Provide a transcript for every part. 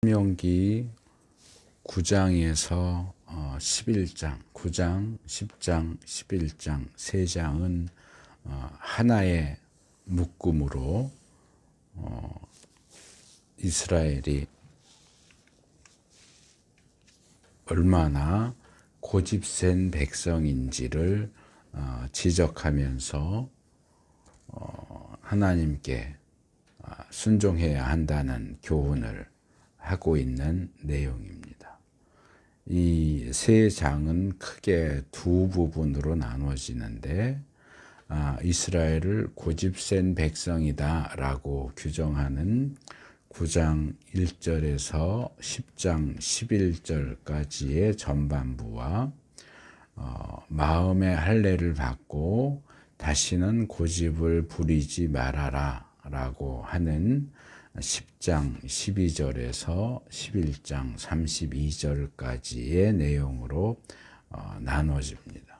신명기 9장에서 11장, 9장, 10장, 11장, 3장은 하나의 묶음으로 이스라엘이 얼마나 고집센 백성인지를 지적하면서 하나님께 순종해야 한다는 교훈을 하고 있는 내용입니다. 이 세 장은 크게 두 부분으로 나눠지는데 이스라엘을 고집센 백성이다 라고 규정하는 9장 1절에서 10장 11절까지의 전반부와 마음의 할례를 받고 다시는 고집을 부리지 말아라 라고 하는 10장 12절에서 11장 32절까지의 내용으로 나눠집니다.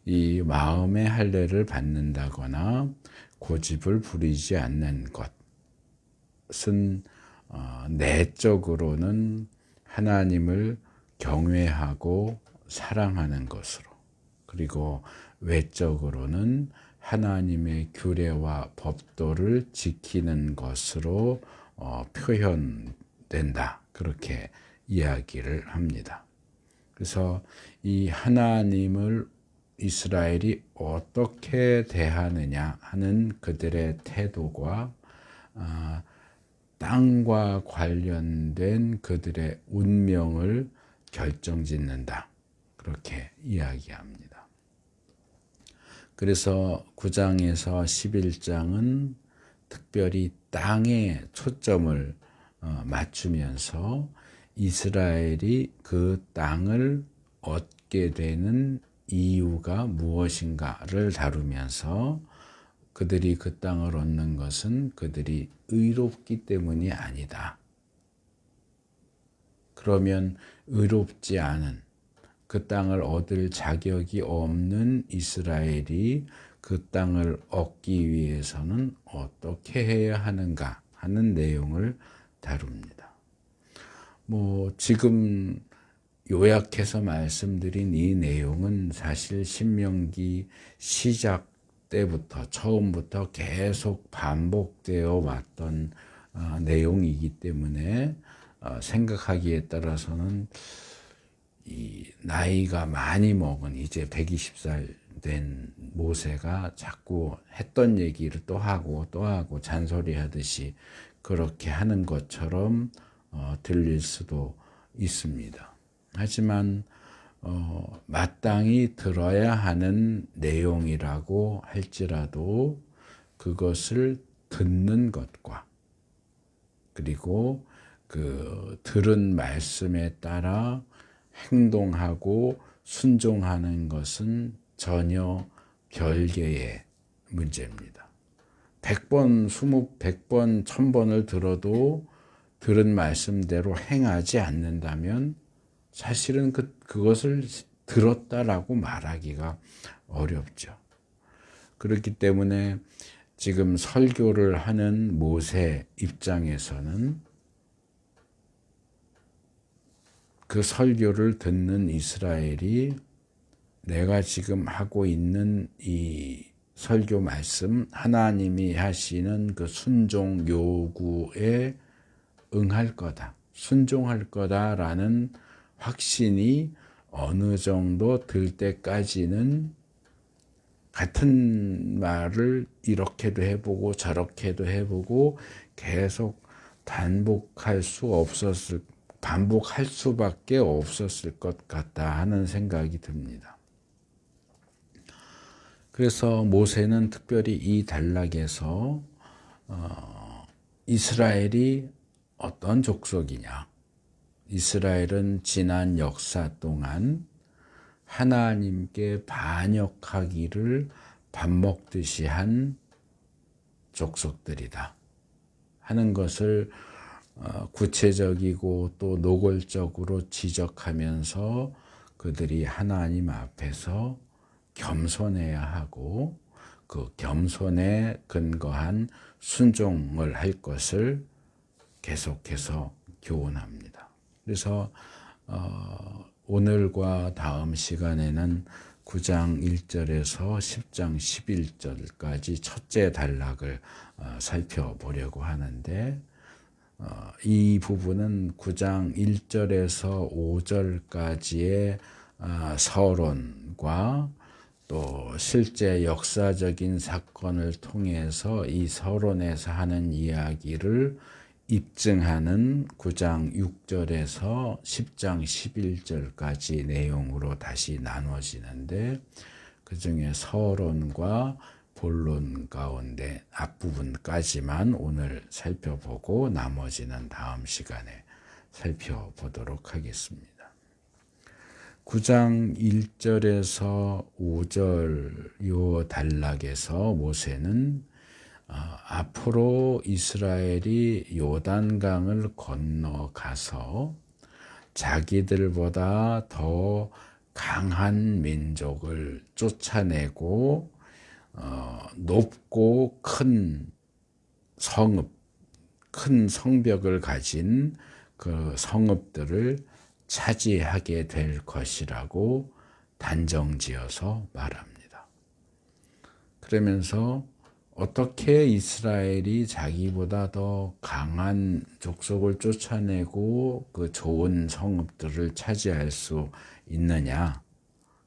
이 마음의 할례를 받는다거나 고집을 부리지 않는 것은 내적으로는 하나님을 경외하고 사랑하는 것으로, 그리고 외적으로는 하나님의 규례와 법도를 지키는 것으로 표현된다. 그렇게 이야기를 합니다. 그래서 이 하나님을 이스라엘이 어떻게 대하느냐 하는 그들의 태도가 땅과 관련된 그들의 운명을 결정짓는다. 그렇게 이야기합니다. 그래서 9장에서 11장은 특별히 땅에 초점을 맞추면서 이스라엘이 그 땅을 얻게 되는 이유가 무엇인가를 다루면서 그들이 그 땅을 얻는 것은 그들이 의롭기 때문이 아니다. 그러면 의롭지 않은 그 땅을 얻을 자격이 없는 이스라엘이 그 땅을 얻기 위해서는 어떻게 해야 하는가 하는 내용을 다룹니다. 지금 요약해서 말씀드린 이 내용은 사실 신명기 시작 때부터 처음부터 계속 반복되어 왔던 내용이기 때문에 생각하기에 따라서는 이 나이가 많이 먹은 이제 120살 된 모세가 자꾸 했던 얘기를 또 하고 잔소리하듯이 그렇게 하는 것처럼 들릴 수도 있습니다. 하지만 마땅히 들어야 하는 내용이라고 할지라도 그것을 듣는 것과 그리고 그 들은 말씀에 따라 행동하고 순종하는 것은 전혀 별개의 문제입니다. 100번, 100번, 1000번을 들어도 들은 말씀대로 행하지 않는다면 사실은 그것을 들었다라고 말하기가 어렵죠. 그렇기 때문에 지금 설교를 하는 모세 입장에서는 그 설교를 듣는 이스라엘이 내가 지금 하고 있는 이 설교 말씀, 하나님이 하시는 그 순종 요구에 응할 거다, 순종할 거다라는 확신이 어느 정도 들 때까지는 같은 말을 이렇게도 해보고 저렇게도 해보고 계속 반복할 수밖에 없었을 것 같다 하는 생각이 듭니다. 그래서 모세는 특별히 이 단락에서 이스라엘이 어떤 족속이냐, 이스라엘은 지난 역사 동안 하나님께 반역하기를 밥 먹듯이 한 족속들이다 하는 것을 구체적이고 또 노골적으로 지적하면서 그들이 하나님 앞에서 겸손해야 하고 그 겸손에 근거한 순종을 할 것을 계속해서 교훈합니다. 그래서 오늘과 다음 시간에는 9장 1절에서 10장 11절까지 첫째 단락을 살펴보려고 하는데, 이 부분은 9장 1절에서 5절까지의 서론과 또 실제 역사적인 사건을 통해서 이 서론에서 하는 이야기를 입증하는 9장 6절에서 10장 11절까지 내용으로 다시 나눠지는데, 그 중에 서론과 본론 가운데 앞부분까지만 오늘 살펴보고 나머지는 다음 시간에 살펴보도록 하겠습니다. 9장 1절에서 5절 요 단락에서 모세는 앞으로 이스라엘이 요단강을 건너가서 자기들보다 더 강한 민족을 쫓아내고 높고 큰 성읍, 큰 성벽을 가진 그 성읍들을 차지하게 될 것이라고 단정지어서 말합니다. 그러면서 어떻게 이스라엘이 자기보다 더 강한 족속을 쫓아내고 그 좋은 성읍들을 차지할 수 있느냐?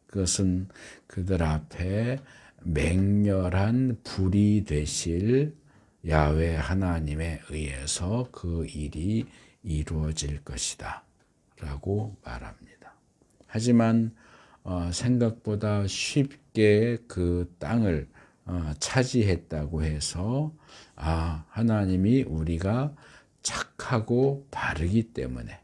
그것은 그들 앞에 맹렬한 불이 되실 야훼 하나님에 의해서 그 일이 이루어질 것이다 라고 말합니다. 하지만 생각보다 쉽게 그 땅을 차지했다고 해서 하나님이 우리가 착하고 바르기 때문에,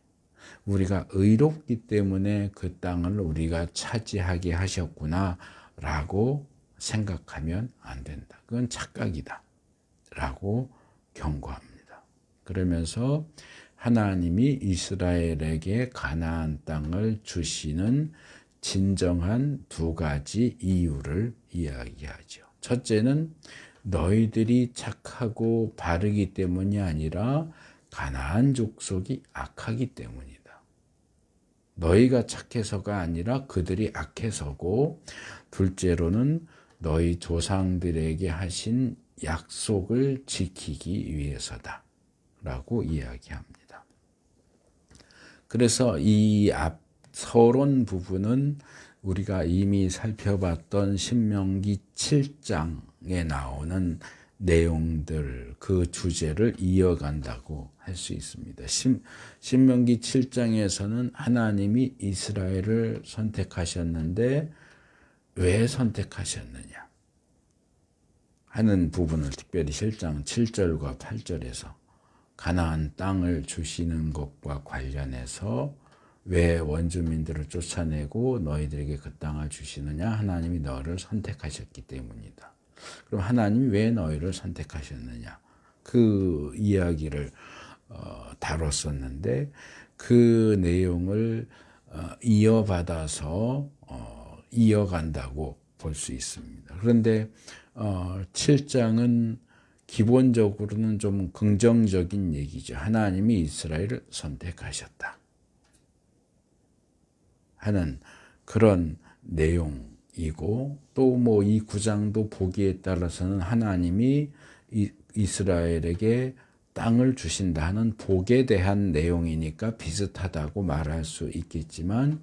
우리가 의롭기 때문에 그 땅을 우리가 차지하게 하셨구나 라고 생각하면 안 된다. 그건 착각이다 라고 경고합니다. 그러면서 하나님이 이스라엘에게 가나안 땅을 주시는 진정한 두 가지 이유를 이야기하죠. 첫째는 너희들이 착하고 바르기 때문이 아니라 가나안 족속이 악하기 때문이다. 너희가 착해서가 아니라 그들이 악해서고, 둘째로는 너희 조상들에게 하신 약속을 지키기 위해서다 라고 이야기합니다. 그래서 이 앞 서론 부분은 우리가 이미 살펴봤던 신명기 7장에 나오는 내용들, 그 주제를 이어간다고 할 수 있습니다. 신명기 7장에서는 하나님이 이스라엘을 선택하셨는데 왜 선택하셨느냐 하는 부분을 특별히 7장 7절과 8절에서 가나안 땅을 주시는 것과 관련해서 왜 원주민들을 쫓아내고 너희들에게 그 땅을 주시느냐? 하나님이 너를 선택하셨기 때문이다. 그럼 하나님이 왜 너희를 선택하셨느냐? 그 이야기를 다뤘었는데, 그 내용을 이어받아서 이어간다고 볼 수 있습니다. 그런데 7장은 기본적으로는 좀 긍정적인 얘기죠. 하나님이 이스라엘을 선택하셨다 하는 그런 내용이고, 또 뭐 이 9장도 보기에 따라서는 하나님이 이스라엘에게 땅을 주신다 하는 복에 대한 내용이니까 비슷하다고 말할 수 있겠지만,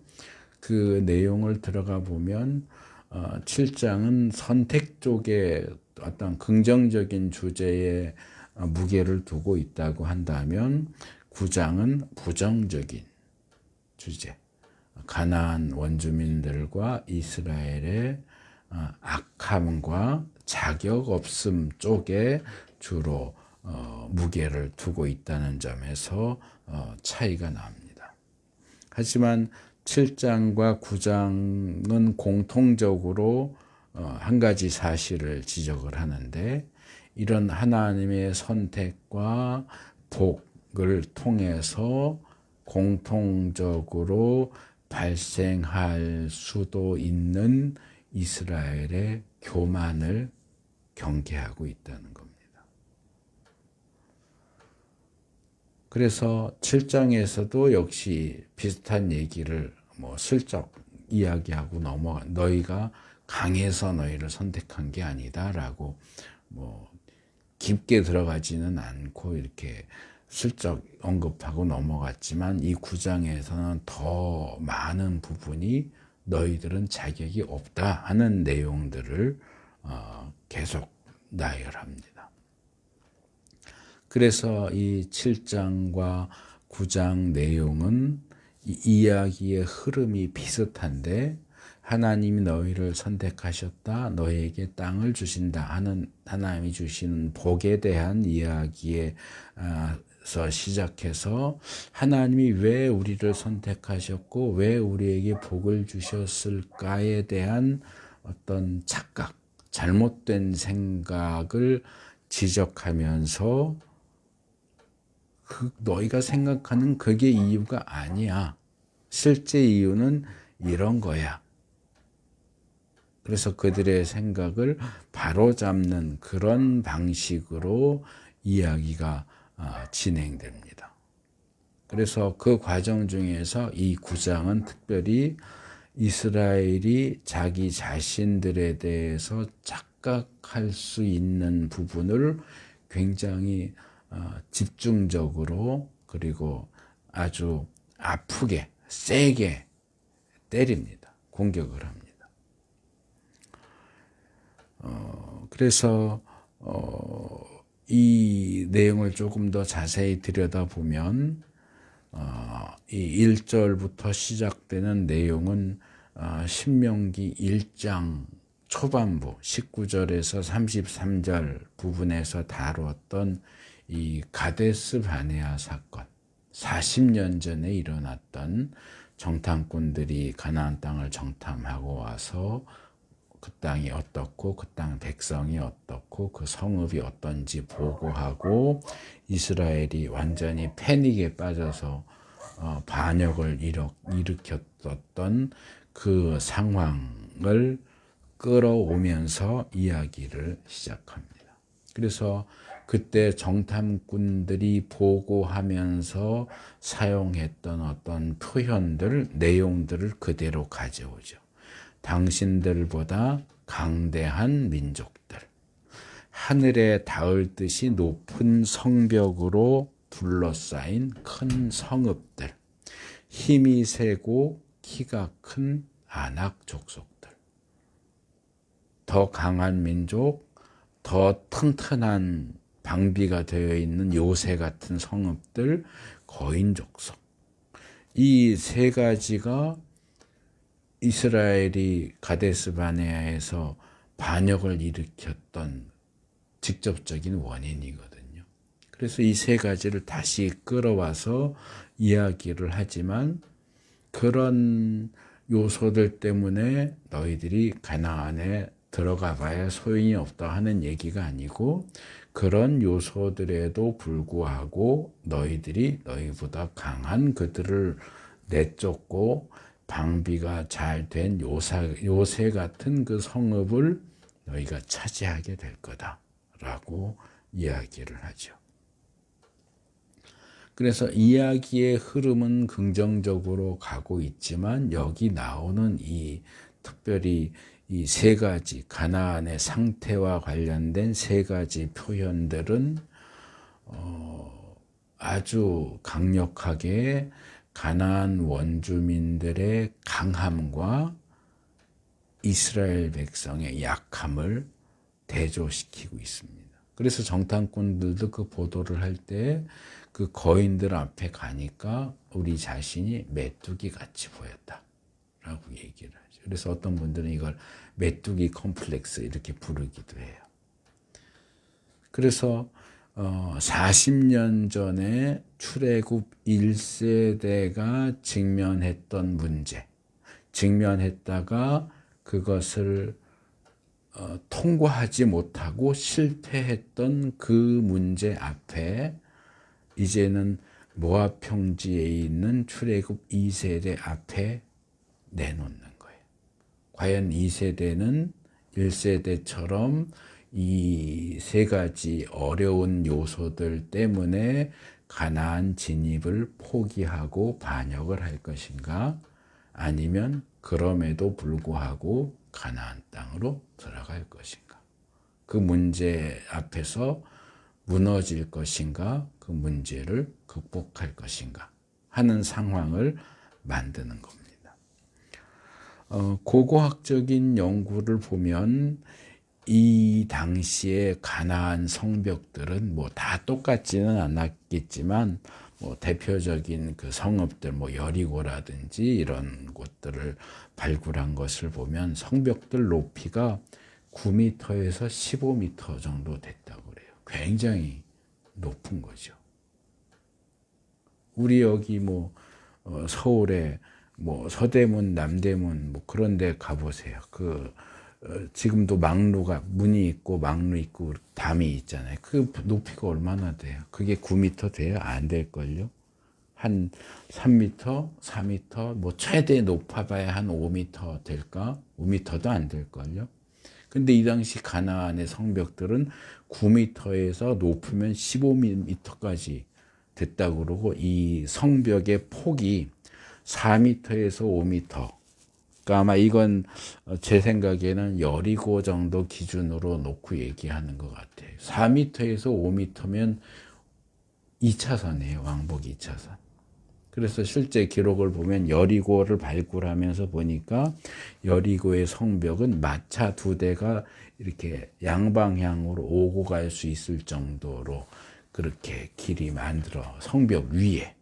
그 내용을 들어가 보면 7장은 선택 쪽에 어떤 긍정적인 주제에 무게를 두고 있다고 한다면, 9장은 부정적인 주제, 가나안 원주민들과 이스라엘의 악함과 자격 없음 쪽에 주로 무게를 두고 있다는 점에서 차이가 납니다. 하지만 7장과 9장은 공통적으로 한 가지 사실을 지적을 하는데, 이런 하나님의 선택과 복을 통해서 공통적으로 발생할 수도 있는 이스라엘의 교만을 경계하고 있다는 겁니다. 그래서 7장에서도 역시 비슷한 얘기를 슬쩍 이야기하고 너희가 강해서 너희를 선택한 게 아니다라고 깊게 들어가지는 않고 이렇게 슬쩍 언급하고 넘어갔지만 이 9장에서는 더 많은 부분이 너희들은 자격이 없다 하는 내용들을 계속 나열합니다. 그래서 이 7장과 9장 내용은 이 이야기의 흐름이 비슷한데 하나님이 너희를 선택하셨다, 너희에게 땅을 주신다 하는 하나님이 주시는 복에 대한 이야기에서 시작해서 하나님이 왜 우리를 선택하셨고 왜 우리에게 복을 주셨을까에 대한 어떤 착각, 잘못된 생각을 지적하면서 너희가 생각하는 그게 이유가 아니야. 실제 이유는 이런 거야. 그래서 그들의 생각을 바로잡는 그런 방식으로 이야기가 진행됩니다. 그래서 그 과정 중에서 이 9장은 특별히 이스라엘이 자기 자신들에 대해서 착각할 수 있는 부분을 굉장히 집중적으로 그리고 아주 아프게 세게 때립니다. 공격을 합니다. 그래서 이 내용을 조금 더 자세히 들여다보면 이 1절부터 시작되는 내용은 신명기 1장 초반부 19절에서 33절 부분에서 다루었던 이 가데스 바네아 사건, 40년 전에 일어났던 정탐꾼들이 가나안 땅을 정탐하고 와서 그 땅이 어떻고 그 땅 백성이 어떻고 그 성읍이 어떤지 보고하고 이스라엘이 완전히 패닉에 빠져서 반역을 일으켰던 그 상황을 끌어오면서 이야기를 시작합니다. 그래서 그때 정탐꾼들이 보고하면서 사용했던 어떤 표현들, 내용들을 그대로 가져오죠. 당신들보다 강대한 민족들, 하늘에 닿을 듯이 높은 성벽으로 둘러싸인 큰 성읍들, 힘이 세고 키가 큰 아낙 족속들, 더 강한 민족, 더 튼튼한 방비가 되어 있는 요새 같은 성읍들, 거인 족속. 이 세 가지가 이스라엘이 가데스 바네아에서 반역을 일으켰던 직접적인 원인이거든요. 그래서 이 세 가지를 다시 끌어와서 이야기를 하지만 그런 요소들 때문에 너희들이 가나안에 들어가 봐야 소용이 없다 하는 얘기가 아니고 그런 요소들에도 불구하고 너희들이 너희보다 강한 그들을 내쫓고 방비가 잘 된 요새 같은 그 성읍을 너희가 차지하게 될 거다라고 이야기를 하죠. 그래서 이야기의 흐름은 긍정적으로 가고 있지만 여기 나오는 특별히 이 세 가지 가나안의 상태와 관련된 세 가지 표현들은 아주 강력하게 가나안 원주민들의 강함과 이스라엘 백성의 약함을 대조시키고 있습니다. 그래서 정탐꾼들도 그 보도를 할 때 그 거인들 앞에 가니까 우리 자신이 메뚜기 같이 보였다라고 얘기를 하죠. 그래서 어떤 분들은 이걸 메뚜기 컴플렉스 이렇게 부르기도 해요. 그래서 40년 전에 출애굽 1세대가 직면했던 문제, 직면했다가 그것을 통과하지 못하고 실패했던 그 문제 앞에 이제는 모압 평지에 있는 출애굽 2세대 앞에 내놓는 거예요. 과연 2세대는 1세대처럼 이 세 가지 어려운 요소들 때문에 가나안 진입을 포기하고 반역을 할 것인가? 아니면 그럼에도 불구하고 가나안 땅으로 들어갈 것인가? 그 문제 앞에서 무너질 것인가? 그 문제를 극복할 것인가? 하는 상황을 만드는 겁니다. 고고학적인 연구를 보면 이 당시에 가나안 성벽들은 뭐 다 똑같지는 않았겠지만 뭐 대표적인 그 성읍들 뭐 여리고라든지 이런 곳들을 발굴한 것을 보면 성벽들 높이가 9m에서 15m 정도 됐다고 그래요. 굉장히 높은 거죠. 우리 여기 뭐 서울에 뭐 서대문, 남대문 뭐 그런 데 가보세요. 지금도 막루가 문이 있고 막루 있고 담이 있잖아요. 그 높이가 얼마나 돼요? 그게 9m 돼요? 안 될걸요? 한 3m, 4m, 뭐 최대 높아봐야 한 5m 될까? 5m도 안 될걸요? 근데 이 당시 가나안의 성벽들은 9m에서 높으면 15m까지 됐다고 그러고 이 성벽의 폭이 4m에서 5m. 그러니까 아마 이건 제 생각에는 여리고 정도 기준으로 놓고 얘기하는 것 같아요. 4m에서 5m면 2차선이에요. 왕복 2차선. 그래서 실제 기록을 보면 여리고를 발굴하면서 보니까 여리고의 성벽은 마차 2대가 이렇게 양방향으로 오고 갈 수 있을 정도로 그렇게 길이 만들어 성벽 위에.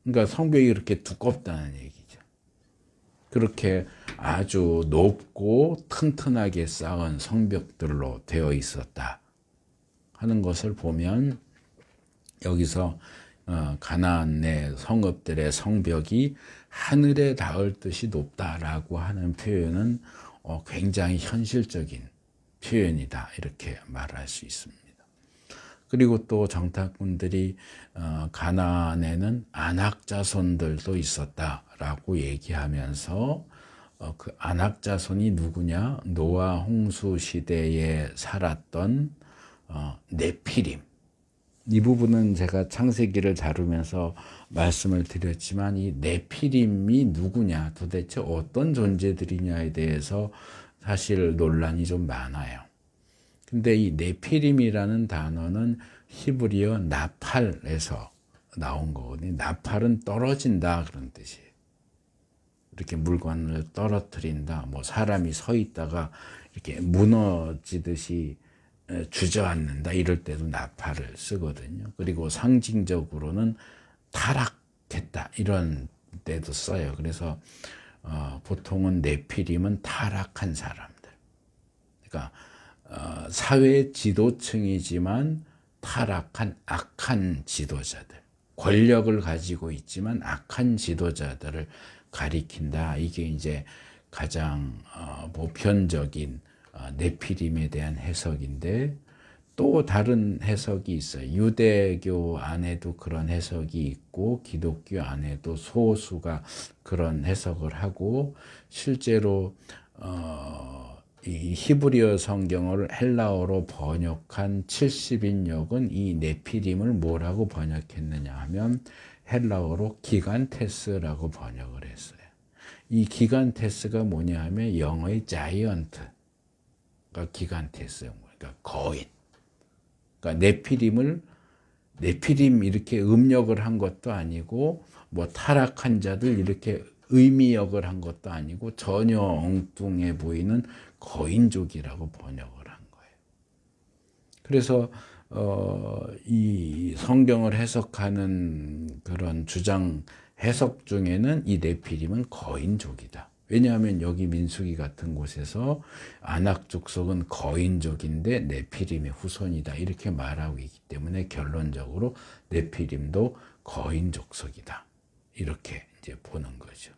그러니까 성벽이 그렇게 두껍다는 얘기죠. 그렇게 아주 높고 튼튼하게 쌓은 성벽들로 되어 있었다 하는 것을 보면 여기서 가나안의 성읍들의 성벽이 하늘에 닿을 듯이 높다라고 하는 표현은 굉장히 현실적인 표현이다 이렇게 말할 수 있습니다. 그리고 또 정탐꾼들이 가나안에는 안악자손들도 있었다라고 얘기하면서 그 안악자손이 누구냐? 노아 홍수 시대에 살았던 네피림. 이 부분은 제가 창세기를 다루면서 말씀을 드렸지만 이 네피림이 누구냐, 도대체 어떤 존재들이냐에 대해서 사실 논란이 좀 많아요. 근데 이 네피림이라는 단어는 히브리어 나팔에서 나온 거거든요. 나팔은 떨어진다 그런 뜻이에요. 이렇게 물건을 떨어뜨린다. 뭐 사람이 서 있다가 이렇게 무너지듯이 주저앉는다 이럴 때도 나팔을 쓰거든요. 그리고 상징적으로는 타락했다 이런 때도 써요. 그래서 보통은 네피림은 타락한 사람들. 그러니까 사회 지도층이지만 타락한 악한 지도자들, 권력을 가지고 있지만 악한 지도자들을 가리킨다. 이게 이제 가장 보편적인 네피림에 대한 해석인데 또 다른 해석이 있어요. 유대교 안에도 그런 해석이 있고 기독교 안에도 소수가 그런 해석을 하고 실제로 이 히브리어 성경을 헬라어로 번역한 70인역은 이 네피림을 뭐라고 번역했느냐 하면 헬라어로 기간테스라고 번역을 했어요. 이 기간테스가 뭐냐 하면 영어의 자이언트가 기간테스예요. 그러니까 거인. 그러니까 네피림 이렇게 음력을 한 것도 아니고 뭐 타락한 자들 이렇게 의미역을 한 것도 아니고 전혀 엉뚱해 보이는 거인족이라고 번역을 한 거예요. 그래서 이 성경을 해석하는 그런 주장 해석 중에는 이 네피림은 거인족이다. 왜냐하면 여기 민수기 같은 곳에서 아낙 족속은 거인족인데 네피림의 후손이다 이렇게 말하고 있기 때문에 결론적으로 네피림도 거인 족속이다 이렇게 이제 보는 거죠.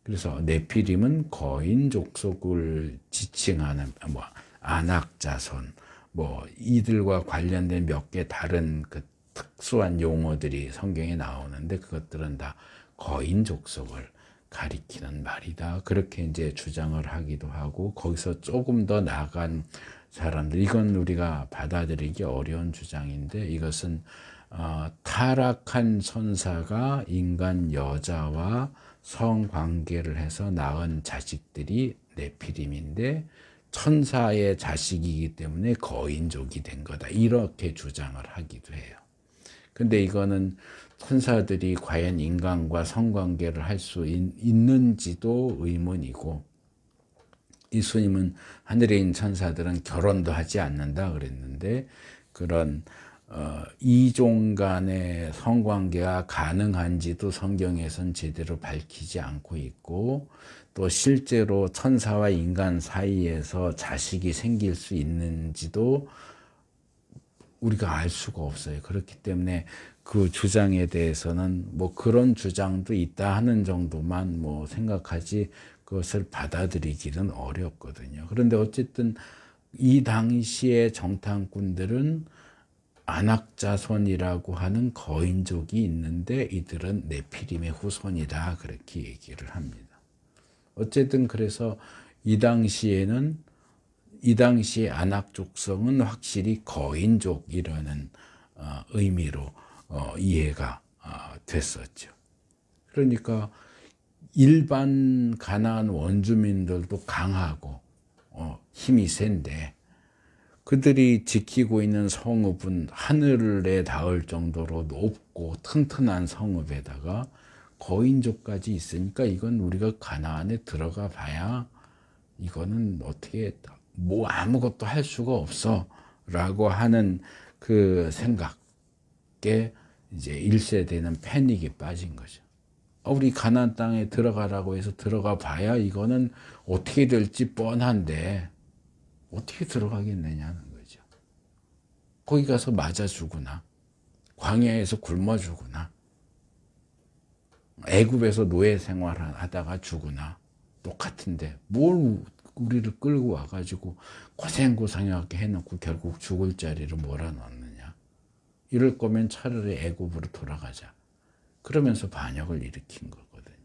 그래서 네피림은 거인 족속을 지칭하는 뭐 아낙 자손 뭐 이들과 관련된 몇 개 다른 그 특수한 용어들이 성경에 나오는데 그것들은 다 거인 족속을 가리키는 말이다. 그렇게 이제 주장을 하기도 하고 거기서 조금 더 나아간 사람들 이건 우리가 받아들이기 어려운 주장인데 이것은 타락한 천사가 인간 여자와 성관계를 해서 낳은 자식들이 네피림인데 천사의 자식이기 때문에 거인족이 된 거다. 이렇게 주장을 하기도 해요. 근데 이거는 천사들이 과연 인간과 성관계를 할 수 있는지도 의문이고, 예수님은 하늘에 있는 천사들은 결혼도 하지 않는다 그랬는데 그런 이종 간의 성관계가 가능한지도 성경에선 제대로 밝히지 않고 있고, 또 실제로 천사와 인간 사이에서 자식이 생길 수 있는지도 우리가 알 수가 없어요. 그렇기 때문에 그 주장에 대해서는 뭐 그런 주장도 있다 하는 정도만 뭐 생각하지 그것을 받아들이기는 어렵거든요. 그런데 어쨌든 이 당시의 정탐꾼들은 안악자손이라고 하는 거인족이 있는데 이들은 네피림의 후손이다 그렇게 얘기를 합니다. 어쨌든 그래서 이 당시의 안악족성은 확실히 거인족이라는 의미로 이해가 됐었죠. 그러니까 일반 가나안 원주민들도 강하고 힘이 센데 그들이 지키고 있는 성읍은 하늘에 닿을 정도로 높고 튼튼한 성읍에다가 거인족까지 있으니까 이건 우리가 가나안에 들어가 봐야 이거는 어떻게 뭐 아무것도 할 수가 없어 라고 하는 그 생각에 이제 1세대는 패닉에 빠진 거죠. 우리 가나안 땅에 들어가라고 해서 들어가 봐야 이거는 어떻게 될지 뻔한데 어떻게 들어가겠느냐는 거죠. 거기 가서 맞아 죽으나 광야에서 굶어 죽으나 애굽에서 노예 생활하다가 죽으나 똑같은데 뭘 우리를 끌고 와가지고 고생고생하게 해놓고 결국 죽을 자리를 몰아넣느냐. 이럴 거면 차라리 애굽으로 돌아가자. 그러면서 반역을 일으킨 거거든요.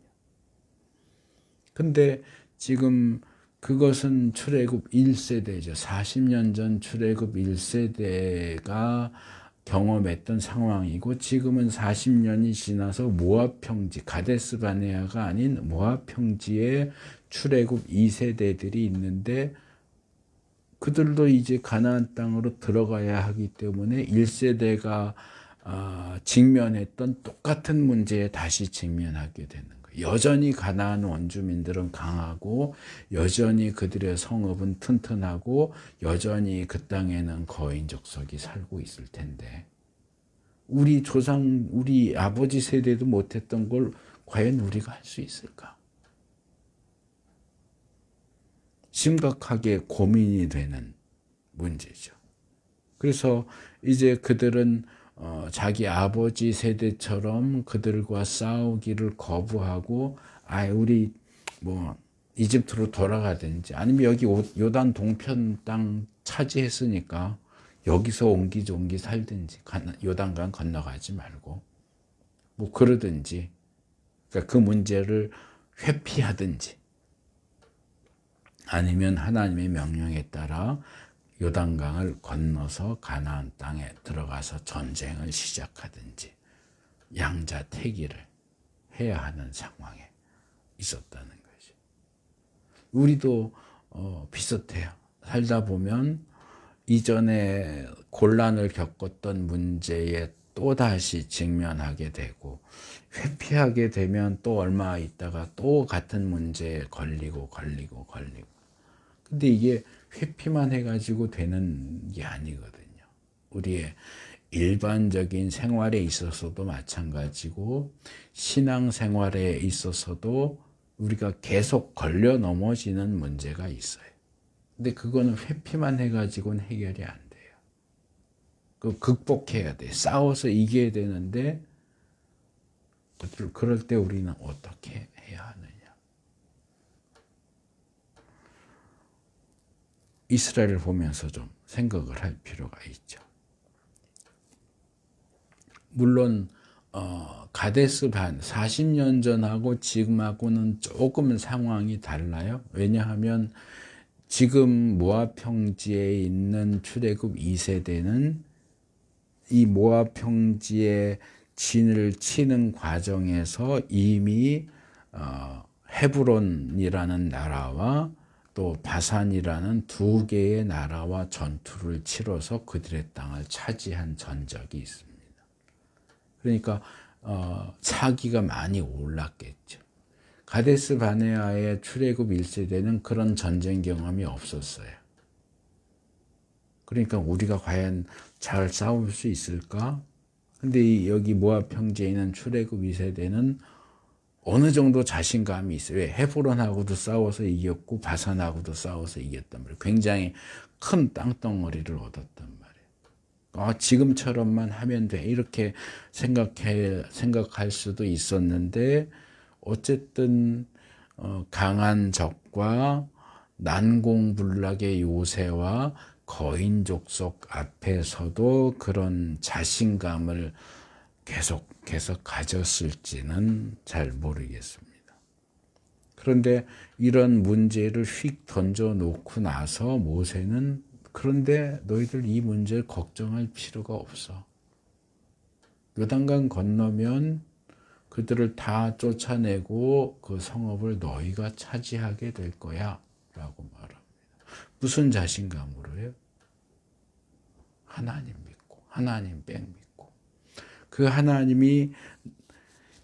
근데 지금 그것은 출애굽 1세대죠. 40년 전 출애굽 1세대가 경험했던 상황이고 지금은 40년이 지나서 모압 평지, 가데스 바네아가 아닌 모압 평지에 출애굽 2세대들이 있는데 그들도 이제 가나안 땅으로 들어가야 하기 때문에 1세대가 직면했던 똑같은 문제에 다시 직면하게 되는 거예요. 여전히 가나안 원주민들은 강하고 여전히 그들의 성읍은 튼튼하고 여전히 그 땅에는 거인족속이 살고 있을 텐데 우리 조상, 우리 아버지 세대도 못했던 걸 과연 우리가 할 수 있을까? 심각하게 고민이 되는 문제죠. 그래서 이제 그들은 자기 아버지 세대처럼 그들과 싸우기를 거부하고 우리 뭐 이집트로 돌아가든지 아니면 여기 요단 동편 땅 차지했으니까 여기서 옹기종기 살든지 요단강 건너가지 말고 뭐 그러든지 그러니까 그 문제를 회피하든지 아니면 하나님의 명령에 따라 요단강을 건너서 가나안 땅에 들어가서 전쟁을 시작하든지 양자택일을 해야 하는 상황에 있었다는 거죠. 우리도 비슷해요. 살다 보면 이전에 곤란을 겪었던 문제에 또다시 직면하게 되고 회피하게 되면 또 얼마 있다가 또 같은 문제에 걸리고 근데 이게 회피만 해가지고 되는 게 아니거든요. 우리의 일반적인 생활에 있어서도 마찬가지고 신앙생활에 있어서도 우리가 계속 걸려 넘어지는 문제가 있어요. 근데 그거는 회피만 해가지고는 해결이 안 돼요. 그 극복해야 돼. 싸워서 이겨야 되는데 그럴 때 우리는 어떻게 해야 하느냐. 이스라엘을 보면서 좀 생각을 할 필요가 있죠. 물론 가데스 반 40년 전하고 지금하고는 조금 상황이 달라요. 왜냐하면 지금 모압 평지에 있는 출애굽 2세대는 이 모압 평지에 진을 치는 과정에서 이미 헤브론이라는 나라와 또 바산이라는 두 개의 나라와 전투를 치러서 그들의 땅을 차지한 전적이 있습니다. 그러니까 사기가 많이 올랐겠죠. 가데스 바네아의 출애굽 1세대는 그런 전쟁 경험이 없었어요. 그러니까 우리가 과연 잘 싸울 수 있을까? 근데 여기 모압 평지에 있는 출애굽 2세대는 어느 정도 자신감이 있어요. 왜? 헤브론하고도 싸워서 이겼고 바산하고도 싸워서 이겼단 말이에요. 굉장히 큰 땅덩어리를 얻었단 말이에요. 지금처럼만 하면 돼 이렇게 생각할 수도 있었는데 어쨌든 강한 적과 난공불락의 요새와 거인족속 앞에서도 그런 자신감을 계속 가졌을지는 잘 모르겠습니다. 그런데 이런 문제를 휙 던져놓고 나서 모세는 그런데 너희들 이 문제를 걱정할 필요가 없어. 요단강 건너면 그들을 다 쫓아내고 그 성읍을 너희가 차지하게 될 거야 라고 말합니다. 무슨 자신감으로요? 하나님 믿고 하나님 뺑 믿고 그 하나님이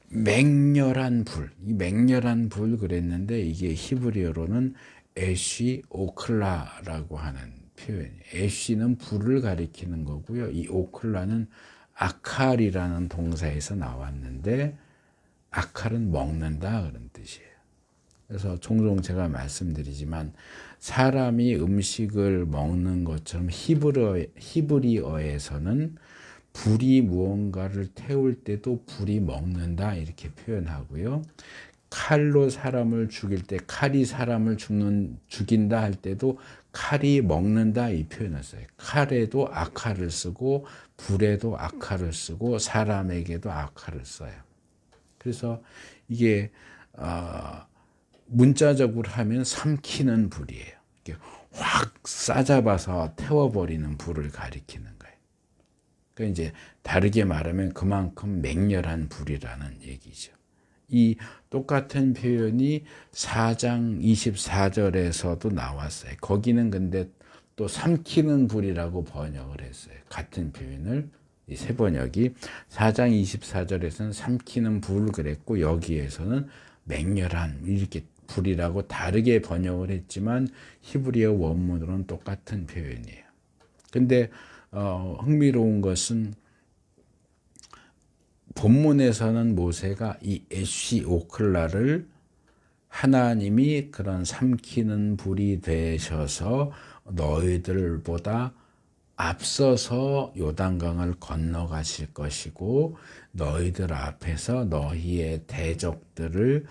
맹렬한 불, 이 맹렬한 불 그랬는데 이게 히브리어로는 에쉬 오클라라고 하는 표현이에요. 에쉬는 불을 가리키는 거고요. 이 오클라는 아칼이라는 동사에서 나왔는데 아칼은 먹는다 그런 뜻이에요. 그래서 종종 제가 말씀드리지만 사람이 음식을 먹는 것처럼 히브리어에서는 불이 무언가를 태울 때도 불이 먹는다 이렇게 표현하고요. 칼로 사람을 죽일 때 칼이 사람을 죽인다 할 때도 칼이 먹는다 이 표현을 써요. 칼에도 아칼을 쓰고 불에도 아칼을 쓰고 사람에게도 아칼을 써요. 그래서 이게 문자적으로 하면 삼키는 불이에요. 이렇게 확 싸잡아서 태워버리는 불을 가리키는 거예요. 그러니까 이제 다르게 말하면 그만큼 맹렬한 불이라는 얘기죠. 이 똑같은 표현이 4장 24절에서도 나왔어요. 거기는 근데 또 삼키는 불이라고 번역을 했어요. 같은 표현을 이 세 번역이 4장 24절에서는 삼키는 불 그랬고 여기에서는 맹렬한 이렇게 불이라고 다르게 번역을 했지만 히브리어 원문으로는 똑같은 표현이에요. 근데 흥미로운 것은 본문에서는 모세가 이 에쉬 오클라를 하나님이 그런 삼키는 불이 되셔서 너희들보다 앞서서 요단강을 건너가실 것이고 너희들 앞에서 너희의 대적들을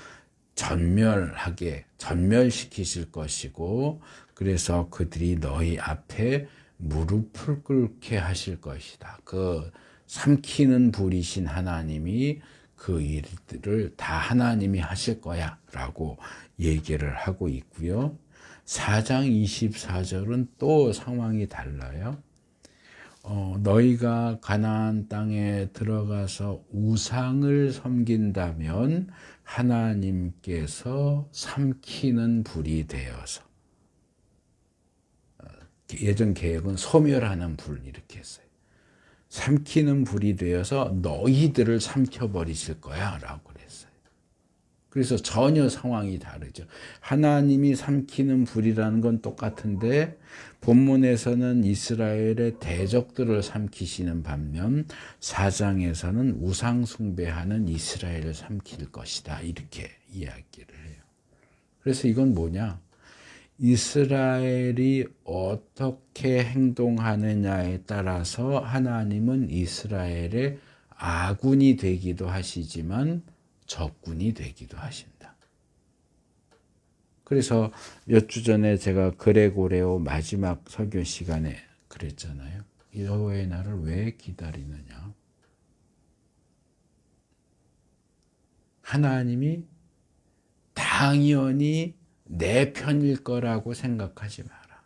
전멸시키실 것이고 그래서 그들이 너희 앞에 무릎을 꿇게 하실 것이다. 그 삼키는 불이신 하나님이 그 일들을 다 하나님이 하실 거야 라고 얘기를 하고 있고요. 4장 24절은 또 상황이 달라요. 너희가 가나안 땅에 들어가서 우상을 섬긴다면 하나님께서 삼키는 불이 되어서 예전 개혁은 소멸하는 불 이렇게 했어요. 삼키는 불이 되어서 너희들을 삼켜버리실 거야 라고 그랬어요. 그래서 전혀 상황이 다르죠. 하나님이 삼키는 불이라는 건 똑같은데 본문에서는 이스라엘의 대적들을 삼키시는 반면 4장에서는 우상 숭배하는 이스라엘을 삼킬 것이다 이렇게 이야기를 해요. 그래서 이건 뭐냐? 이스라엘이 어떻게 행동하느냐에 따라서 하나님은 이스라엘의 아군이 되기도 하시지만 적군이 되기도 하신다. 그래서 몇 주 전에 제가 그레고레오 마지막 설교 시간에 그랬잖아요. 여호와의 날을 왜 기다리느냐? 하나님이 당연히 내 편일 거라고 생각하지 마라.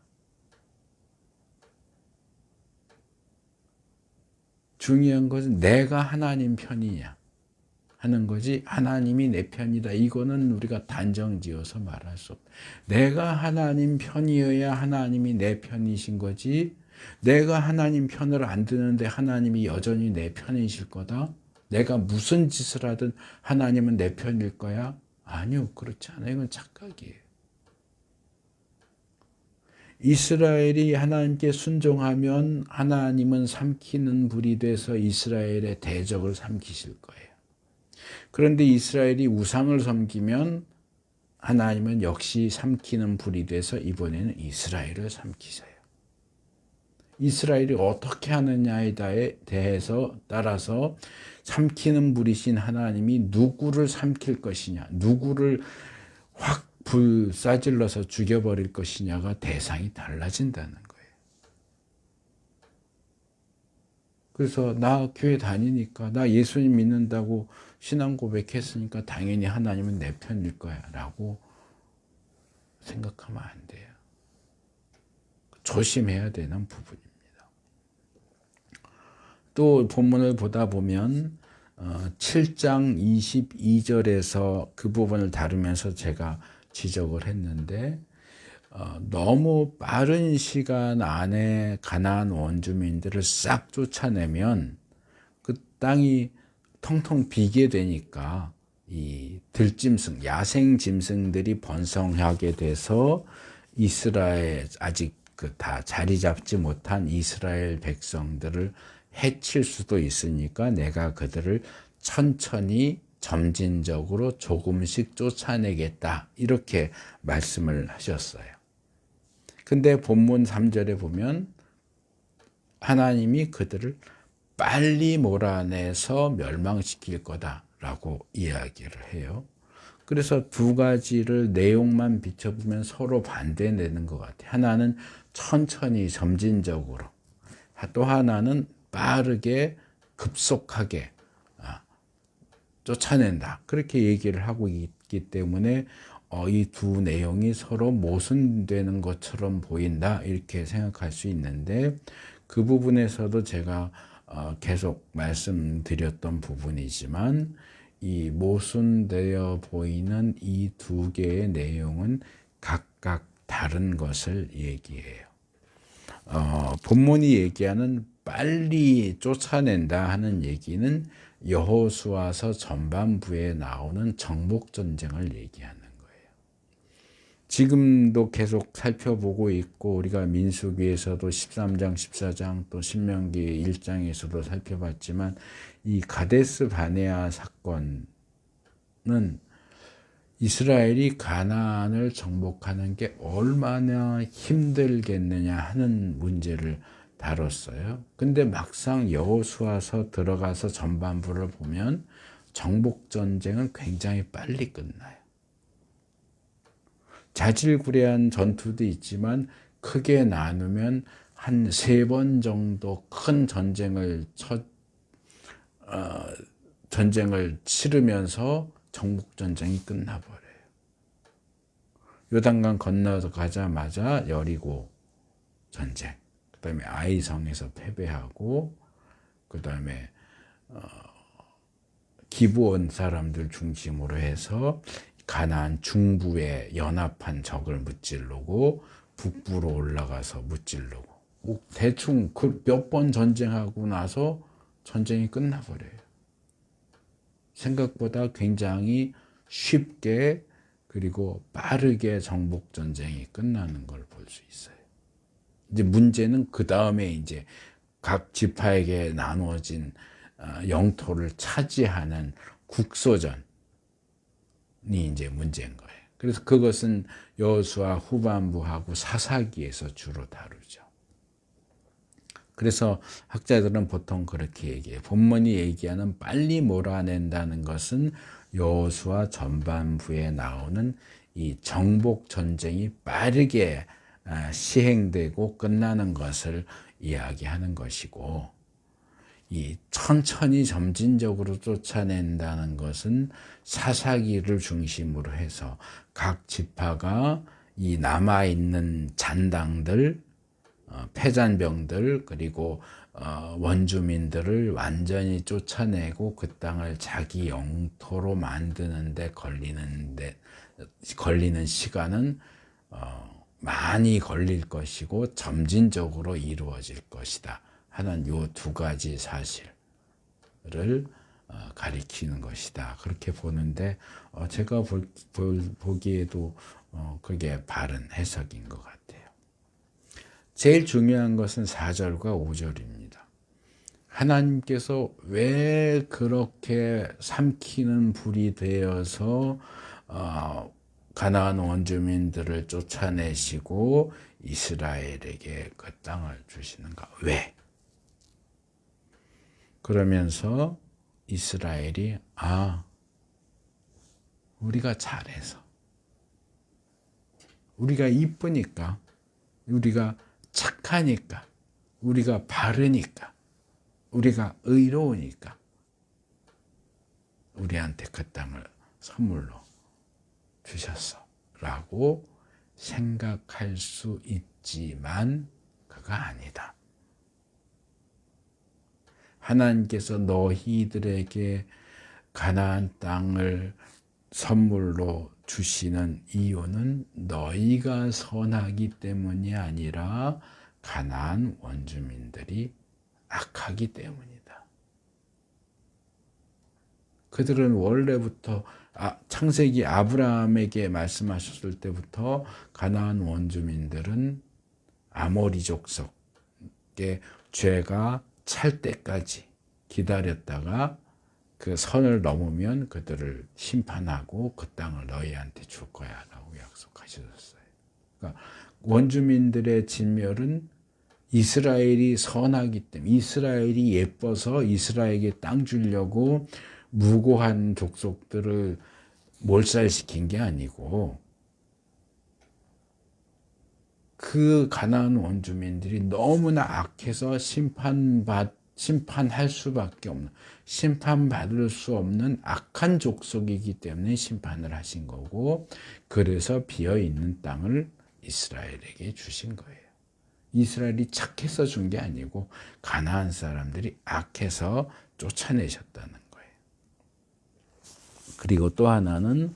중요한 것은 내가 하나님 편이냐 하는 거지, 하나님이 내 편이다 이거는 우리가 단정지어서 말할 수 없다. 내가 하나님 편이어야 하나님이 내 편이신 거지, 내가 하나님 편을 안 드는데 하나님이 여전히 내 편이실 거다, 내가 무슨 짓을 하든 하나님은 내 편일 거야? 아니요, 그렇지 않아요. 이건 착각이에요. 이스라엘이 하나님께 순종하면 하나님은 삼키는 불이 돼서 이스라엘의 대적을 삼키실 거예요. 그런데 이스라엘이 우상을 섬기면 하나님은 역시 삼키는 불이 돼서 이번에는 이스라엘을 삼키세요. 이스라엘이 어떻게 하느냐에 대해서 따라서 삼키는 불이신 하나님이 누구를 삼킬 것이냐, 누구를 확 불사질러서 죽여버릴 것이냐가 대상이 달라진다는 거예요. 그래서 나 교회 다니니까, 나 예수님 믿는다고 신앙 고백했으니까 당연히 하나님은 내 편일 거야 라고 생각하면 안 돼요. 조심해야 되는 부분입니다. 또 본문을 보다 보면 7장 22절에서 그 부분을 다루면서 제가 지적을 했는데, 너무 빠른 시간 안에 가나안 원주민들을 싹 쫓아내면 그 땅이 텅텅 비게 되니까 이 들짐승, 야생 짐승들이 번성하게 돼서 이스라엘, 아직 다 자리 잡지 못한 이스라엘 백성들을 해칠 수도 있으니까 내가 그들을 천천히 점진적으로 조금씩 쫓아내겠다, 이렇게 말씀을 하셨어요. 근데 본문 3절에 보면 하나님이 그들을 빨리 몰아내서 멸망시킬 거다라고 이야기를 해요. 그래서 두 가지를 내용만 비춰보면 서로 반대되는 것 같아요. 하나는 천천히 점진적으로, 또 하나는 빠르게 급속하게 쫓아낸다, 그렇게 얘기를 하고 있기 때문에 이 두 내용이 서로 모순되는 것처럼 보인다, 이렇게 생각할 수 있는데, 그 부분에서도 제가 계속 말씀드렸던 부분이지만 이 모순되어 보이는 이 두 개의 내용은 각각 다른 것을 얘기해요. 본문이 얘기하는 빨리 쫓아낸다 하는 얘기는 여호수아서 전반부에 나오는 정복전쟁을 얘기하는 거예요. 지금도 계속 살펴보고 있고, 우리가 민수기에서도 13장, 14장, 또 신명기 1장에서도 살펴봤지만, 이 가데스 바네아 사건은 이스라엘이 가나안을 정복하는 게 얼마나 힘들겠느냐 하는 문제를 다뤘어요. 근데 막상 여호수아서 들어가서 전반부를 보면 정복 전쟁은 굉장히 빨리 끝나요. 자질구레한 전투도 있지만 크게 나누면 한 3번 정도 큰 전쟁을 치르면서 정복 전쟁이 끝나버려요. 요단강 건너서 가자마자 여리고 전쟁, 그 다음에 아이성에서 패배하고, 그 다음에 기브온 사람들 중심으로 해서 가나안 중부에 연합한 적을 무찌르고 북부로 올라가서 무찌르고, 대충 몇 번 전쟁하고 나서 전쟁이 끝나버려요. 생각보다 굉장히 쉽게 그리고 빠르게 정복 전쟁이 끝나는 걸 볼 수 있어요. 이제 문제는 그 다음에 이제 각 지파에게 나누어진 영토를 차지하는 국소전이 이제 문제인 거예요. 그래서 그것은 여호수아 후반부하고 사사기에서 주로 다루죠. 그래서 학자들은 보통 그렇게 얘기해요. 본문이 얘기하는 빨리 몰아낸다는 것은 여호수아 전반부에 나오는 이 정복 전쟁이 빠르게 시행되고 끝나는 것을 이야기하는 것이고, 이 천천히 점진적으로 쫓아낸다는 것은 사사기를 중심으로 해서 각 지파가 이 남아있는 잔당들, 패잔병들, 그리고 원주민들을 완전히 쫓아내고 그 땅을 자기 영토로 만드는데 걸리는 시간은 많이 걸릴 것이고 점진적으로 이루어질 것이다 하는 요 두 가지 사실을 가리키는 것이다. 그렇게 보는데 제가 보기에도 그게 바른 해석인 것 같아요. 제일 중요한 것은 4절과 5절입니다. 하나님께서 왜 그렇게 삼키는 불이 되어서 가나안 원주민들을 쫓아내시고 이스라엘에게 그 땅을 주시는가? 왜? 그러면서 이스라엘이 우리가 잘해서, 우리가 이쁘니까, 우리가 착하니까, 우리가 바르니까, 우리가 의로우니까 우리한테 그 땅을 선물로 주셨어 라고 생각할 수 있지만 그거 아니다. 하나님께서 너희들에게 가나안 땅을 선물로 주시는 이유는 너희가 선하기 때문이 아니라 가나안 원주민들이 악하기 때문이다. 그들은 원래부터 창세기 아브라함에게 말씀하셨을 때부터 가나안 원주민들은 아모리 족속의 죄가 찰 때까지 기다렸다가 그 선을 넘으면 그들을 심판하고 그 땅을 너희한테 줄 거야 라고 약속하셨어요. 그러니까 원주민들의 진멸은 이스라엘이 선하기 때문에, 이스라엘이 예뻐서 이스라엘에게 땅 주려고 무고한 족속들을 몰살시킨 게 아니고 그 가나안 원주민들이 너무나 악해서 심판할 수밖에 없는, 심판받을 수 없는 악한 족속이기 때문에 심판을 하신 거고, 그래서 비어있는 땅을 이스라엘에게 주신 거예요. 이스라엘이 착해서 준 게 아니고 가나안 사람들이 악해서 쫓아내셨다는 거예요. 그리고 또 하나는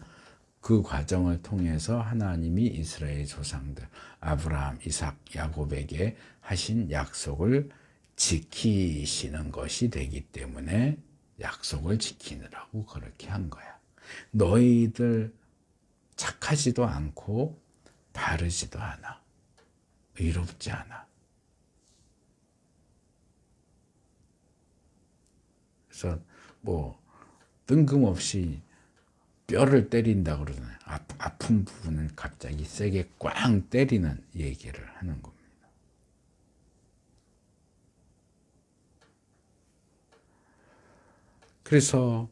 그 과정을 통해서 하나님이 이스라엘 조상들 아브라함, 이삭, 야곱에게 하신 약속을 지키시는 것이 되기 때문에 약속을 지키느라고 그렇게 한 거야. 너희들 착하지도 않고 바르지도 않아. 의롭지 않아. 그래서 뜬금없이 뼈를 때린다 그러잖아요. 아픈 부분을 갑자기 세게 꽝 때리는 얘기를 하는 겁니다. 그래서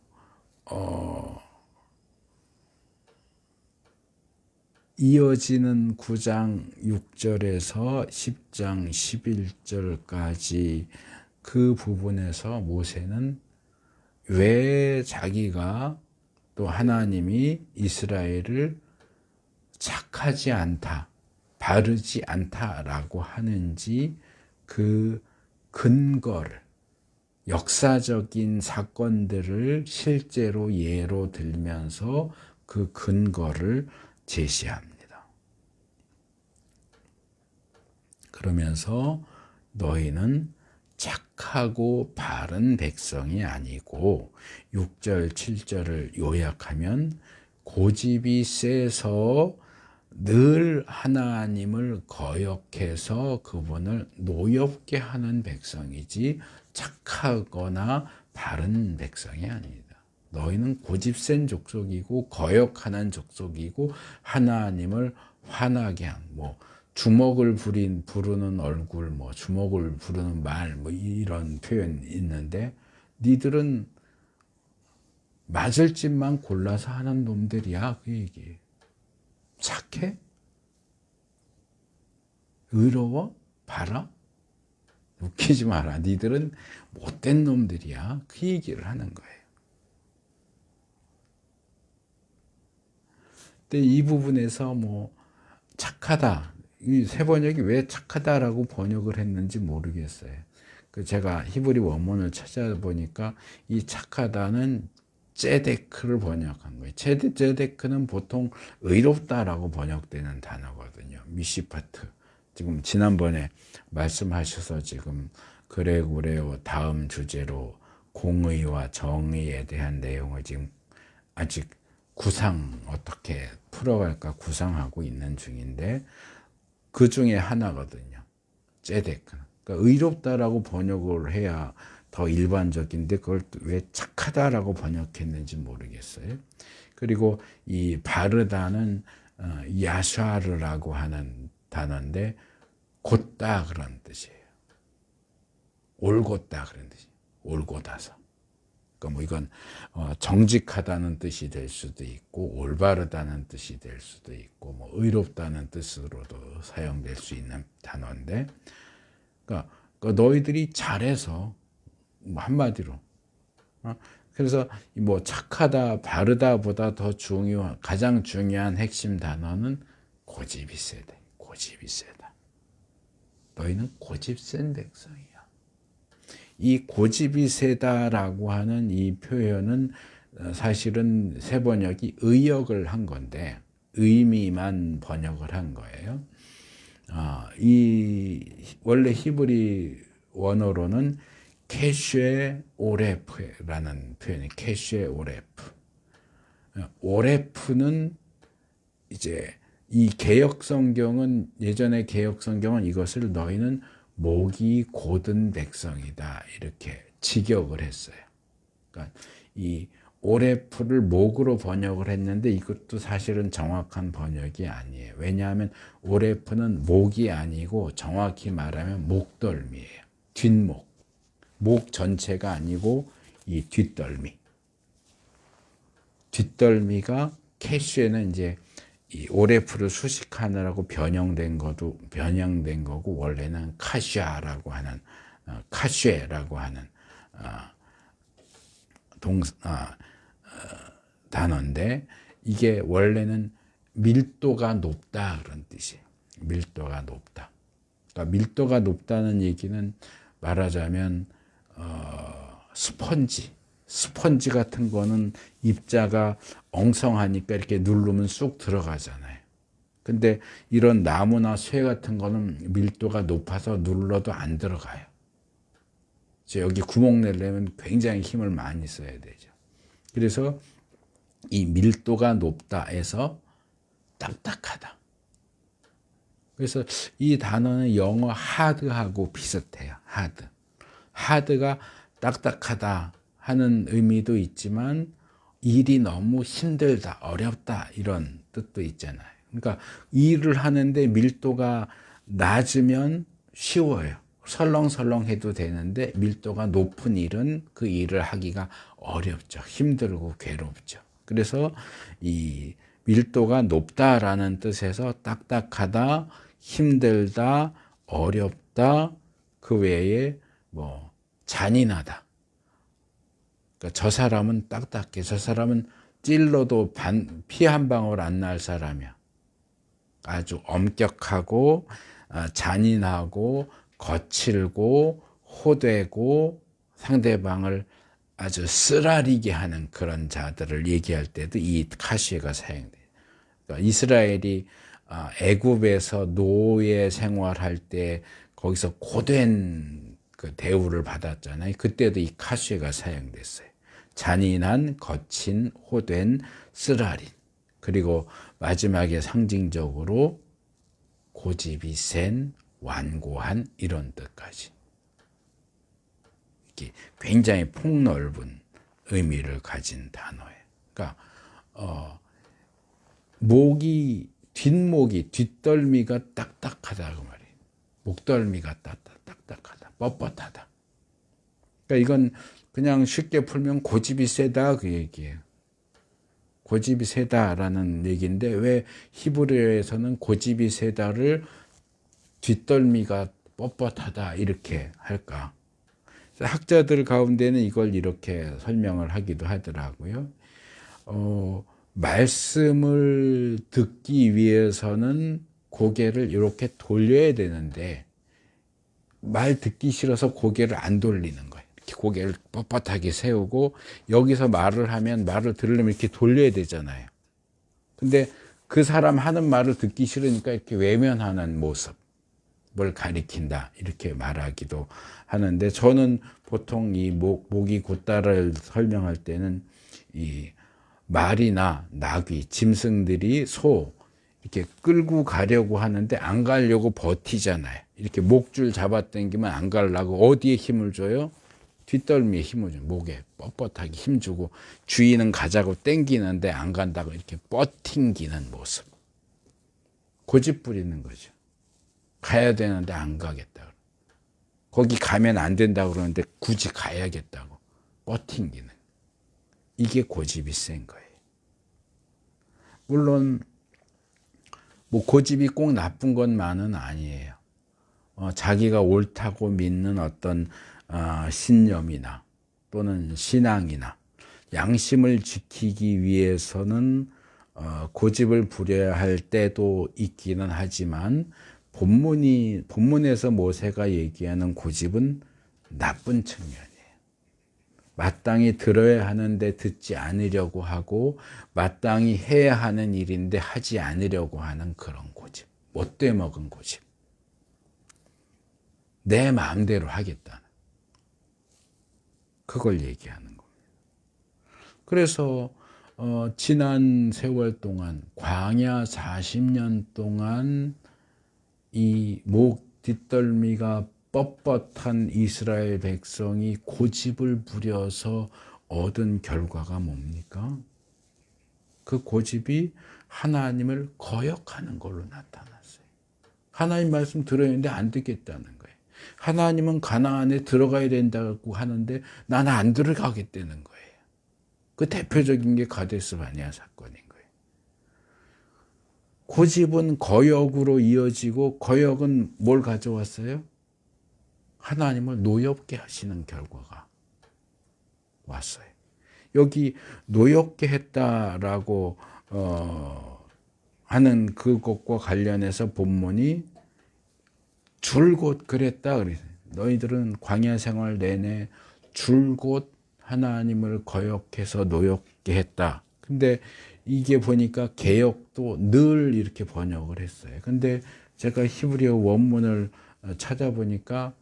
이어지는 9장 6절에서 10장 11절까지 그 부분에서 모세는 왜 자기가 또 하나님이 이스라엘을 착하지 않다, 바르지 않다라고 하는지 그 근거를, 역사적인 사건들을 실제로 예로 들면서 그 근거를 제시합니다. 그러면서 너희는 착하고 바른 백성이 아니고 6절, 7절을 요약하면 고집이 세서 늘 하나님을 거역해서 그분을 노엽게 하는 백성이지 착하거나 바른 백성이 아니다. 너희는 고집센 족속이고 거역하는 족속이고 하나님을 화나게 한 주먹을 부르는 얼굴, 주먹을 부르는 말, 이런 표현이 있는데, 니들은 맞을 짓만 골라서 하는 놈들이야, 그 얘기. 착해? 의로워? 바라? 웃기지 마라. 니들은 못된 놈들이야. 그 얘기를 하는 거예요. 근데 이 부분에서 착하다. 이 세 번역이 왜 착하다라고 번역을 했는지 모르겠어요. 제가 히브리 원문을 찾아보니까 이 착하다는 ጼ데크를 번역한 거예요. ጼ데크는 보통 의롭다라고 번역되는 단어거든요. 미시파트. 지금 지난번에 말씀하셔서 지금 그레고레오 다음 주제로 공의와 정의에 대한 내용을 지금 아직 어떻게 풀어갈까 구상하고 있는 중인데 그 중에 하나거든요. ጼ데크는. 그러니까 의롭다라고 번역을 해야 더 일반적인데 그걸 왜 착하다라고 번역했는지 모르겠어요. 그리고 이 바르다는 야샤르라고 하는 단어인데 곧다 그런 뜻이에요. 올곧다 그런 뜻이에요. 올곧아서. 그러니까 뭐 이건 정직하다는 뜻이 될 수도 있고 올바르다는 뜻이 될 수도 있고 뭐 의롭다는 뜻으로도 사용될 수 있는 단어인데, 그러니까 너희들이 잘해서 뭐 한마디로 그래서 뭐 착하다 바르다보다 더 가장 중요한 핵심 단어는 고집이 세다. 고집이 세다. 너희는 고집 센 백성이야. 이 고집이 세다라고 하는 이 표현은 사실은 새 번역이 의역을 한 건데 의미만 번역을 한 거예요. 원래 히브리 원어로는 캐쉐 오레프라는 표현이 캐쉐 오레프. 오레프는 이제 이 개역 성경은 예전의 개역 성경은 이것을 너희는 목이 곧은 백성이다 이렇게 직역을 했어요. 그러니까 이 오레프를 목으로 번역을 했는데 이것도 사실은 정확한 번역이 아니에요. 왜냐하면 오레프는 목이 아니고 정확히 말하면 목덜미예요. 뒷목. 목 전체가 아니고 이 뒷덜미. 뒷덜미가 캐슈에는 이제 이 오레프를 수식하느라고 변형된 거고 원래는 카슈라고 하는 단어인데 이게 원래는 밀도가 높다 그런 뜻이에요. 밀도가 높다. 그러니까 밀도가 높다는 얘기는 말하자면 스펀지 같은 거는 입자가 엉성하니까 이렇게 누르면 쑥 들어가잖아요. 근데 이런 나무나 쇠 같은 거는 밀도가 높아서 눌러도 안 들어가요. 여기 구멍 내려면 굉장히 힘을 많이 써야 되죠. 그래서 이 밀도가 높다 해서 딱딱하다. 그래서 이 단어는 영어 하드하고 비슷해요. 하드가 딱딱하다 하는 의미도 있지만 일이 너무 힘들다, 어렵다 이런 뜻도 있잖아요. 그러니까 일을 하는데 밀도가 낮으면 쉬워요. 설렁설렁 해도 되는데 밀도가 높은 일은 그 일을 하기가 어렵죠. 힘들고 괴롭죠. 그래서 이 밀도가 높다라는 뜻에서 딱딱하다, 힘들다, 어렵다, 그 외에 뭐 잔인하다. 그러니까 저 사람은 딱딱해. 저 사람은 찔러도 피 한 방울 안 날 사람이야. 아주 엄격하고 잔인하고 거칠고 호되고 상대방을 아주 쓰라리게 하는 그런 자들을 얘기할 때도 이 카시에가 사용돼요. 그러니까 이스라엘이 애굽에서 노예 생활할 때 거기서 고된 그 대우를 받았잖아요. 그때도 이 카시에가 사용됐어요. 잔인한, 거친, 호된, 쓰라린. 그리고 마지막에 상징적으로 고집이 센, 완고한 이런 뜻까지. 이게 굉장히 폭넓은 의미를 가진 단어예요. 그러니까 뒷덜미가 딱딱하다 그 말이에요. 목덜미가 딱딱하다, 뻣뻣하다. 그러니까 이건 그냥 쉽게 풀면 고집이 세다 그 얘기예요. 고집이 세다라는 얘기인데 왜 히브리어에서는 고집이 세다를 뒷덜미가 뻣뻣하다 이렇게 할까? 학자들 가운데는 이걸 이렇게 설명을 하기도 하더라고요. 말씀을 듣기 위해서는 고개를 이렇게 돌려야 되는데 말 듣기 싫어서 고개를 안 돌리는 거예요. 이렇게 고개를 뻣뻣하게 세우고, 여기서 말을 하면 말을 들으려면 이렇게 돌려야 되잖아요. 근데 그 사람 하는 말을 듣기 싫으니까 이렇게 외면하는 모습을 가리킨다, 이렇게 말하기도 하는데, 저는 보통 이 목이 곧다를 설명할 때는 이 말이나 나귀, 짐승들이 소 이렇게 끌고 가려고 하는데 안 가려고 버티잖아요. 이렇게 목줄 잡아당기면 안 가려고 어디에 힘을 줘요? 뒷덜미에 힘을 줘요. 목에 뻣뻣하게 힘주고, 주인은 가자고 당기는데 안 간다고 이렇게 뻗팅기는 모습. 고집 부리는 거죠. 가야 되는데 안 가겠다. 거기 가면 안 된다고 그러는데 굳이 가야겠다고 뻗팅기는. 이게 고집이 센 거예요. 물론 뭐 고집이 꼭 나쁜 것만은 아니에요. 자기가 옳다고 믿는 어떤 신념이나 또는 신앙이나 양심을 지키기 위해서는 고집을 부려야 할 때도 있기는 하지만, 본문에서 모세가 얘기하는 고집은 나쁜 측면이에요. 마땅히 들어야 하는데 듣지 않으려고 하고, 마땅히 해야 하는 일인데 하지 않으려고 하는 그런 고집, 못돼 먹은 고집, 내 마음대로 하겠다는, 그걸 얘기하는 겁니다. 그래서 지난 세월 동안, 광야 40년 동안 이 목 뒷덜미가 뻣뻣한 이스라엘 백성이 고집을 부려서 얻은 결과가 뭡니까? 그 고집이 하나님을 거역하는 걸로 나타났어요. 하나님 말씀 들었는데 안 듣겠다는 거예요. 하나님은 가나안에 들어가야 된다고 하는데 나는 안 들어가겠다는 거예요. 그 대표적인 게 가데스 바네아 사건인 거예요. 고집은 거역으로 이어지고, 거역은 뭘 가져왔어요? 하나님을 노엽게 하시는 결과가 왔어요. 여기 노엽게 했다라고 하는 그것과 관련해서 본문이 줄곧 그랬다 그랬어요. 너희들은 광야 생활 내내 줄곧 하나님을 거역해서 노엽게 했다. 근데 이게 보니까 개역도 늘 이렇게 번역을 했어요. 근데 제가 히브리어 원문을 찾아보니까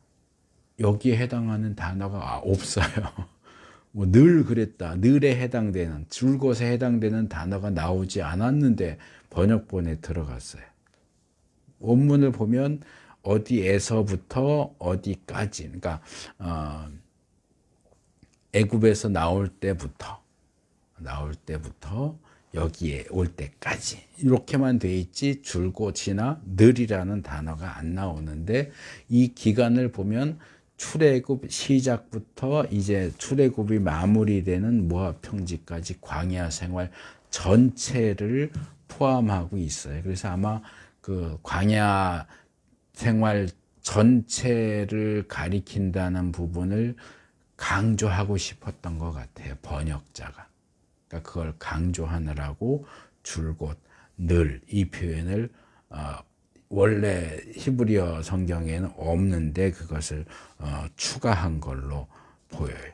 여기에 해당하는 단어가 없어요. 뭐 늘 그랬다, 늘에 해당되는, 줄것에 해당되는 단어가 나오지 않았는데 번역본에 들어갔어요. 원문을 보면 어디에서부터 어디까지, 그러니까 애굽에서 나올 때부터 여기에 올 때까지 이렇게만 돼 있지, 줄곧이나 늘이라는 단어가 안 나오는데, 이 기간을 보면 출애굽 시작부터 이제 출애굽이 마무리되는 모압 평지까지 광야 생활 전체를 포함하고 있어요. 그래서 아마 그 광야 생활 전체를 가리킨다는 부분을 강조하고 싶었던 것 같아요, 번역자가. 그러니까 그걸 강조하느라고 줄곧, 늘, 이 표현을 원래 히브리어 성경에는 없는데 그것을 추가한 걸로 보여요.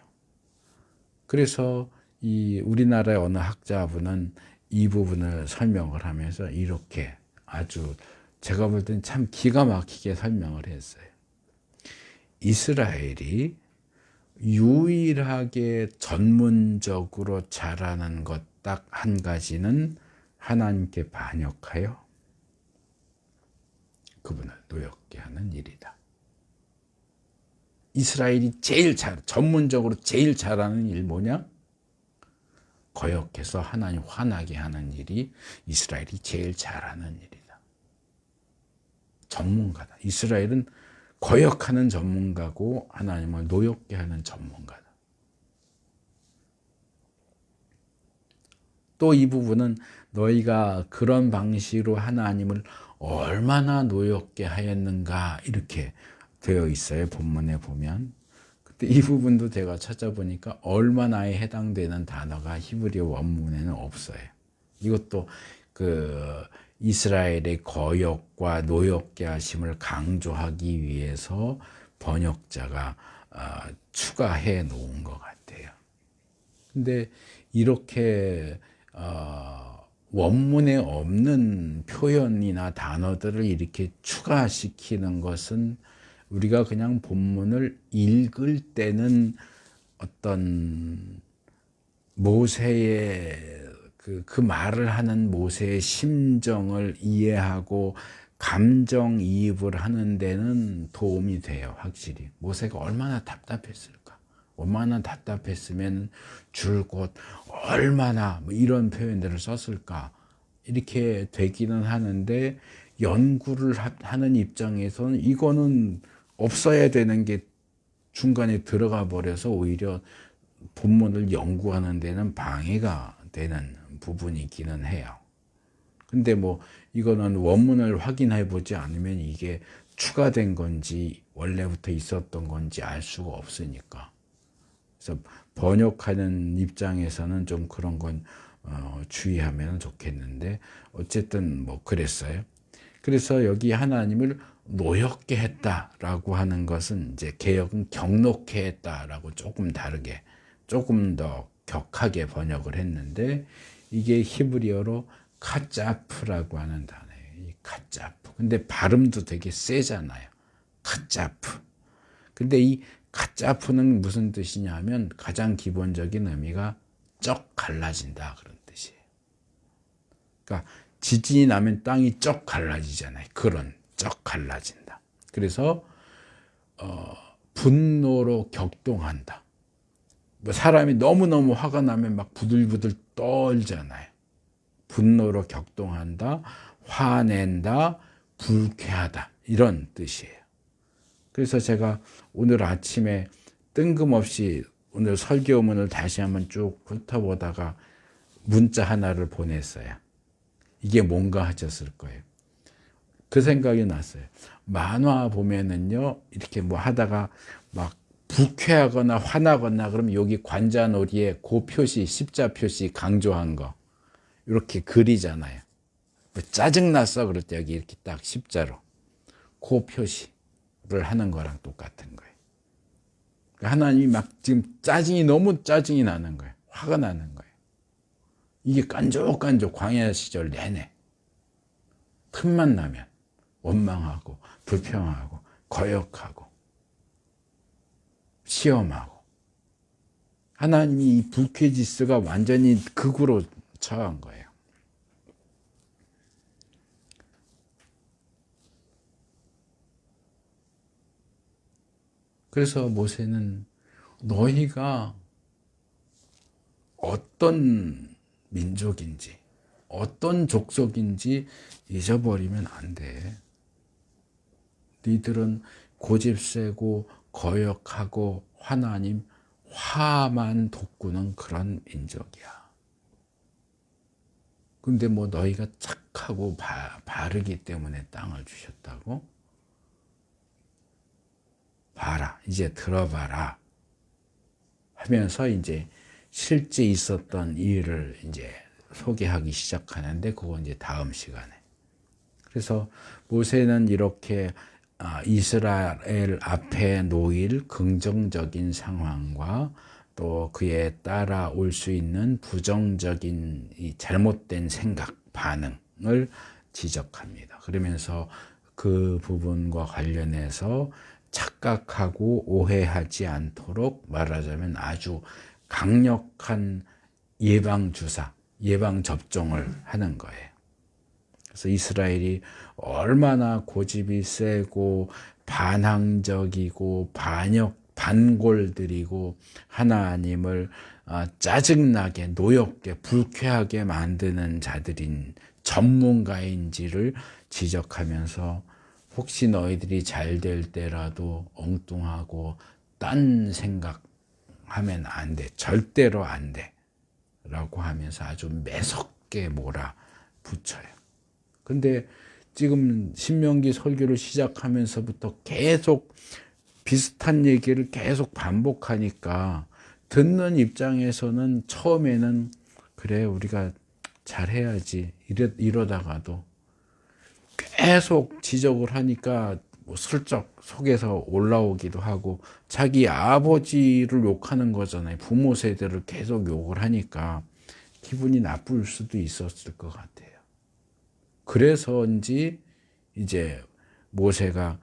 그래서 이 우리나라의 어느 학자분은 이 부분을 설명을 하면서 이렇게 아주, 제가 볼 땐 참 기가 막히게 설명을 했어요. 이스라엘이 유일하게 전문적으로 잘하는 것 딱 한 가지는 하나님께 반역하여 그분을 노엽게 하는 일이다. 이스라엘이 전문적으로 제일 잘하는 일 뭐냐? 거역해서 하나님 화나게 하는 일이 이스라엘이 제일 잘하는 일이다. 전문가다. 이스라엘은 거역하는 전문가고 하나님을 노엽게 하는 전문가다. 또 이 부분은 너희가 그런 방식으로 하나님을 얼마나 노엽게 하였는가, 이렇게 되어 있어요, 본문에 보면. 근데 이 부분도 제가 찾아보니까 얼마나에 해당되는 단어가 히브리어 원문에는 없어요. 이것도 그 이스라엘의 거역과 노엽게 하심을 강조하기 위해서 번역자가 추가해 놓은 것 같아요. 근데 이렇게 원문에 없는 표현이나 단어들을 이렇게 추가시키는 것은 우리가 그냥 본문을 읽을 때는 어떤 모세의 그 말을 하는 모세의 심정을 이해하고 감정이입을 하는 데는 도움이 돼요. 확실히 모세가 얼마나 답답했을까, 얼마나 답답했으면 줄곧 얼마나 뭐 이런 표현들을 썼을까, 이렇게 되기는 하는데 연구를 하는 입장에서는 이거는 없어야 되는 게 중간에 들어가 버려서 오히려 본문을 연구하는 데는 방해가 되는 부분이기는 해요. 근데 뭐 이거는 원문을 확인해 보지 않으면 이게 추가된 건지 원래부터 있었던 건지 알 수가 없으니까. 그래서 번역하는 입장에서는 좀 그런 건 주의하면 좋겠는데 어쨌든 뭐 그랬어요. 그래서 여기 하나님을 노엽게 했다라고 하는 것은 이제 개역은 경록케 했다라고 조금 다르게, 조금 더 격하게 번역을 했는데 이게 히브리어로 카짜프라고 하는 단어예요. 이 카짜프. 근데 발음도 되게 세잖아요. 카짜프. 근데 이 카짜프는 무슨 뜻이냐면 가장 기본적인 의미가 쩍 갈라진다 그런 뜻이에요. 그러니까 지진이 나면 땅이 쩍 갈라지잖아요. 그런 쩍 갈라진다. 그래서 분노로 격동한다. 뭐 사람이 너무너무 화가 나면 막 부들부들 떨잖아요. 분노로 격동한다, 화낸다, 불쾌하다, 이런 뜻이에요. 그래서 제가 오늘 아침에 뜬금없이 오늘 설교문을 다시 한번 쭉 훑어보다가 문자 하나를 보냈어요. 이게 뭔가 하셨을 거예요. 그 생각이 났어요. 만화 보면은요, 이렇게 뭐 하다가 막 불쾌하거나 화나거나 그러면 여기 관자놀이에 그 표시, 십자 표시 강조한 거 이렇게 그리잖아요. 뭐 짜증났어 그럴 때 여기 이렇게 딱 십자로 그 표시를 하는 거랑 똑같은 거예요. 하나님이 막 지금 너무 짜증이 나는 거예요. 화가 나는 거예요. 이게 깐족깐족 광야 시절 내내 틈만 나면 원망하고 불평하고 거역하고 시험하고, 하나님이 이 불쾌지수가 완전히 극으로 처한 거예요. 그래서 모세는 너희가 어떤 민족인지 어떤 족속인지 잊어버리면 안 돼. 니들은 고집세고 거역하고 하나님 화만 돋구는 그런 민족이야. 근데 뭐 너희가 착하고 바르기 때문에 땅을 주셨다고? 봐라, 이제 들어봐라 하면서 이제 실제 있었던 일을 이제 소개하기 시작하는데 그건 이제 다음 시간에. 그래서 모세는 이렇게 이스라엘 앞에 놓일 긍정적인 상황과 또 그에 따라올 수 있는 부정적인 이 잘못된 생각, 반응을 지적합니다. 그러면서 그 부분과 관련해서 착각하고 오해하지 않도록 말하자면 아주 강력한 예방주사, 예방접종을 하는 거예요. 그래서 이스라엘이 얼마나 고집이 세고 반항적이고 반골들이고 하나님을 짜증나게 노엽게 불쾌하게 만드는 자들인 전문가인지를 지적하면서 혹시 너희들이 잘 될 때라도 엉뚱하고 딴 생각하면 안 돼. 절대로 안 돼. 라고 하면서 아주 매섭게 몰아붙여요. 근데 지금 신명기 설교를 시작하면서부터 계속 비슷한 얘기를 계속 반복하니까 듣는 입장에서는 처음에는 그래 우리가 잘해야지 이러다가도 계속 지적을 하니까 슬쩍 속에서 올라오기도 하고 자기 아버지를 욕하는 거잖아요. 부모 세대를 계속 욕을 하니까 기분이 나쁠 수도 있었을 것 같아요. 그래서인지 이제 모세가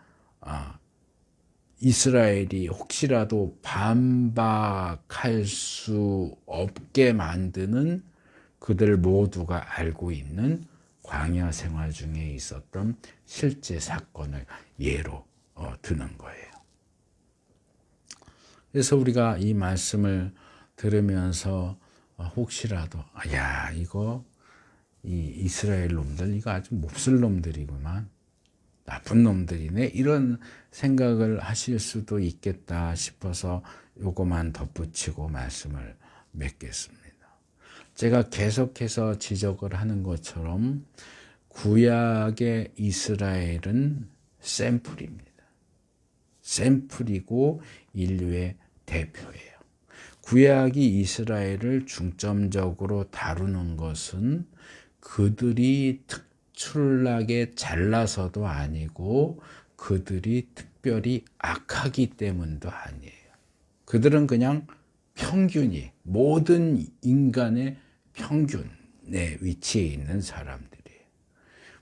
이스라엘이 혹시라도 반박할 수 없게 만드는 그들 모두가 알고 있는 광야 생활 중에 있었던 실제 사건을 예로 드는 거예요. 그래서 우리가 이 말씀을 들으면서 혹시라도 이거 이 이스라엘 놈들 이거 아주 몹쓸 놈들이구만, 나쁜 놈들이네, 이런 생각을 하실 수도 있겠다 싶어서 요거만 덧붙이고 말씀을 맺겠습니다. 제가 계속해서 지적을 하는 것처럼 구약의 이스라엘은 샘플입니다. 샘플이고 인류의 대표예요. 구약이 이스라엘을 중점적으로 다루는 것은 그들이 특출나게 잘나서도 아니고 그들이 특별히 악하기 때문도 아니에요. 그들은 그냥 평균이, 모든 인간의 평균의 위치에 있는 사람들이에요.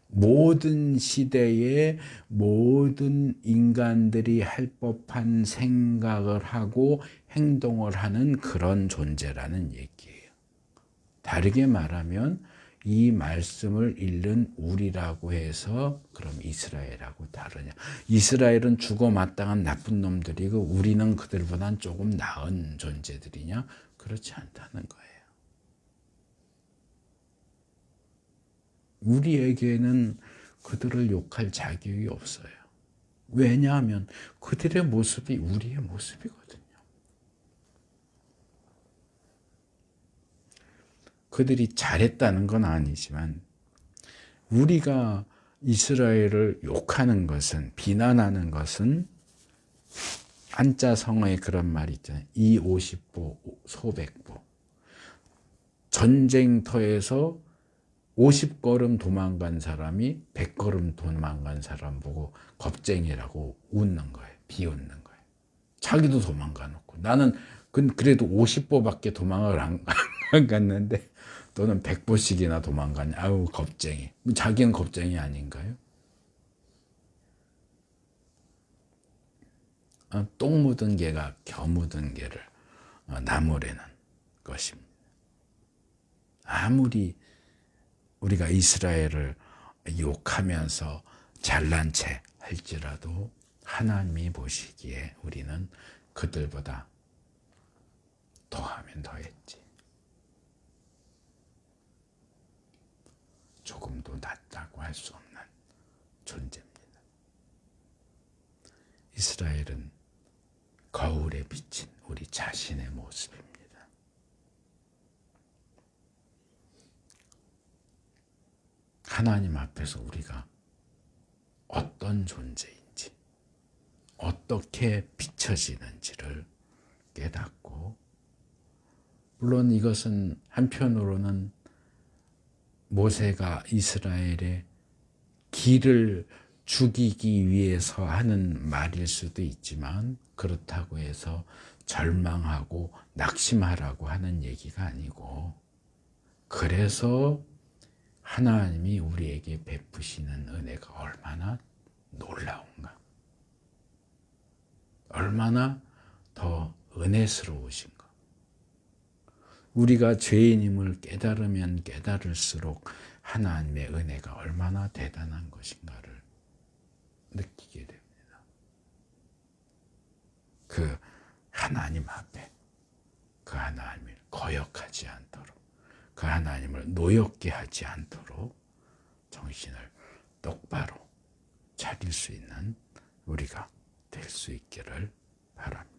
모든 시대에 모든 인간들이 할 법한 생각을 하고 행동을 하는 그런 존재라는 얘기예요. 다르게 말하면 이 말씀을 읽는 우리라고 해서 그럼 이스라엘하고 다르냐? 이스라엘은 죽어 마땅한 나쁜 놈들이고 우리는 그들보단 조금 나은 존재들이냐? 그렇지 않다는 거예요. 우리에게는 그들을 욕할 자격이 없어요. 왜냐하면 그들의 모습이 우리의 모습이거든요. 그들이 잘했다는 건 아니지만 우리가 이스라엘을 욕하는 것은, 비난하는 것은 한자성어에 그런 말이 있잖아요. 이 50보 소백보. 전쟁터에서 50걸음 도망간 사람이 100걸음 도망간 사람 보고 겁쟁이라고 웃는 거예요. 비웃는 거예요. 자기도 도망가 놓고 나는 그래도 50보밖에 도망을 안 갔는데 너는 100보씩이나 도망가냐. 아우 겁쟁이. 자기는 겁쟁이 아닌가요? 똥 묻은 개가 겨 묻은 개를 나무래는 것입니다. 아무리 우리가 이스라엘을 욕하면서 잘난 체 할지라도 하나님이 보시기에 우리는 그들보다 더하면 더했지. 조금도 낫다고 할 수 없는 존재입니다. 이스라엘은 거울에 비친 우리 자신의 모습입니다. 하나님 앞에서 우리가 어떤 존재인지, 어떻게 비춰지는지를 깨닫고, 물론 이것은 한편으로는 모세가 이스라엘의 길을 죽이기 위해서 하는 말일 수도 있지만 그렇다고 해서 절망하고 낙심하라고 하는 얘기가 아니고, 그래서 하나님이 우리에게 베푸시는 은혜가 얼마나 놀라운가, 얼마나 더 은혜스러우신가. 우리가 죄인임을 깨달으면 깨달을수록 하나님의 은혜가 얼마나 대단한 것인가를 느끼게 됩니다. 그 하나님 앞에 그 하나님을 거역하지 않도록, 그 하나님을 노엽게 하지 않도록 정신을 똑바로 차릴 수 있는 우리가 될 수 있기를 바랍니다.